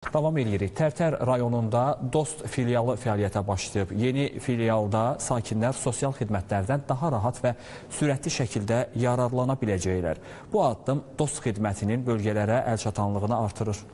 Davam edirik. Tərtər rayonunda Dost filialı fəaliyyətə başlayıb. Yeni filialda sakinlər sosial xidmətlərdən daha rahat və sürətli şəkildə yararlana biləcəklər. Bu addım Dost xidmətinin bölgələrə əlçatanlığını artırır.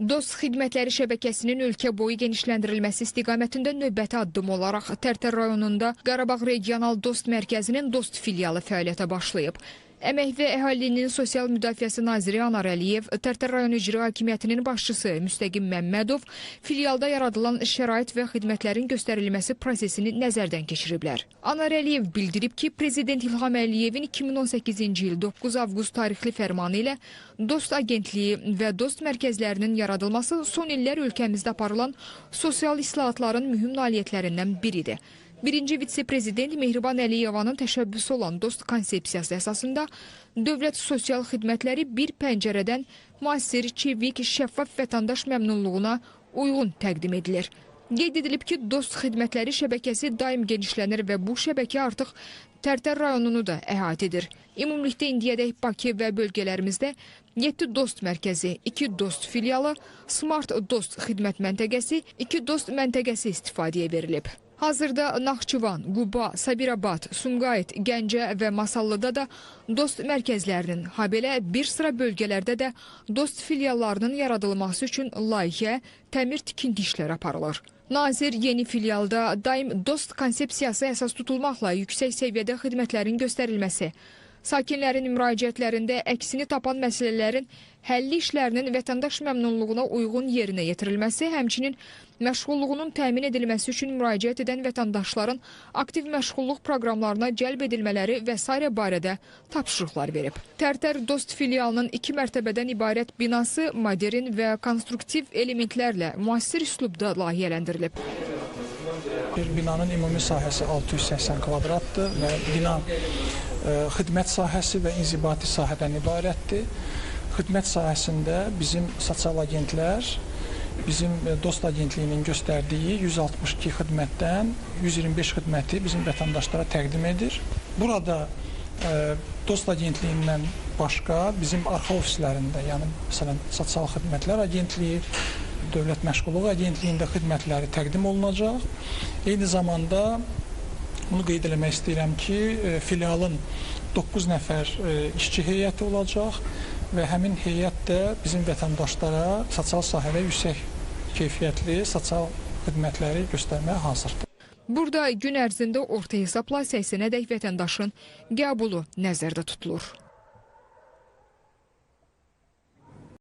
Dost xidmətləri şəbəkəsinin ölkə boyu genişləndirilməsi istiqamətində növbəti addım olaraq Tərtər rayonunda Qarabağ Regional Dost Mərkəzinin Dost filialı fəaliyyətə başlayıb. Əmək və Əhalinin Sosial Müdafiəsi Naziri Anar Əliyev, Tərtər rayon icra hakimiyyətinin başçısı Müstəqim Məmmədov filialda yaradılan şərait və xidmətlərin göstərilməsi prosesini nəzərdən keçiriblər. Anar Əliyev bildirib ki, Prezident İlham Əliyevin 2018-ci il 9 avqust tarixli fərmanı ilə Dost agentliyi və Dost mərkəzlərinin yaradılması son illər ölkəmizdə aparılan sosial islahatların mühüm nailiyyətlərindən biridir. Birinci vitse-prezident Mehriban Əliyevanın təşəbbüsü olan Dost konsepsiyası əsasında dövlət sosial xidmətləri bir pəncərədən müasir, çevik, şəffaf vətəndaş məmnunluğuna uyğun təqdim edilir. Qeyd edilib ki, Dost xidmətləri şəbəkəsi daim genişlənir və bu şəbəkə artıq Tərtər rayonunu da əhatə edir. Ümumilikdə indiyədək Bakı və bölgələrimizdə 7 Dost mərkəzi, 2 Dost filialı, Smart Dost xidmət məntəqəsi, 2 Dost məntəqəsi istifadəyə verilib. Hazırda Naxçıvan, Quba, Sabirabad, Sumqayıt, Gəncə və Masallıda da Dost mərkəzlərinin, habelə bir sıra bölgələrdə də Dost filiallarının yaradılması üçün layihə, təmir tikinti işləri aparılır. Nazir yeni filialda daim Dost konsepsiyası əsas tutulmaqla yüksək səviyyədə xidmətlərin göstərilməsi, sakinlərin müraciətlərində əksini tapan məsələlərin həlli işlərinin vətəndaş məmnunluğuna uyğun yerinə yetirilməsi, həmçinin məşğulluğunun təmin edilməsi üçün müraciət edən vətəndaşların aktiv məşğulluq proqramlarına cəlb edilmələri və s. barədə tapşırıqlar verib. Tərtər Dost filialının 2 mərtəbədən ibarət binası modern və konstruktiv elementlərlə müasir üslubda layihələndirilib. Bir binanın ümumi sahəsi 680 kvadratdır və bina xidmət sahəsi və inzibati sahədən ibarətdir. Xidmət sahəsində bizim sosial agentlər, bizim Dost agentliyinin göstərdiyi 162 xidmətdən 125 xidməti bizim vətəndaşlara təqdim edir. Burada Dost agentliyindən başqa bizim arxa ofislərində, yəni məsələn sosial xidmətlər agentliyi, Dövlət Məşğulluq Agentliyində xidmətləri təqdim olunacaq. Eyni zamanda bunu qeyd eləmək istəyirəm ki, filialın 9 nəfər işçi heyəti olacaq və həmin heyət də bizim vətəndaşlara sosial sahədə yüksək keyfiyyətli sosial xidmətləri göstərməyə hazırdır. Burada gün ərzində orta hesabla 80-ədək vətəndaşın qəbulu nəzərdə tutulur.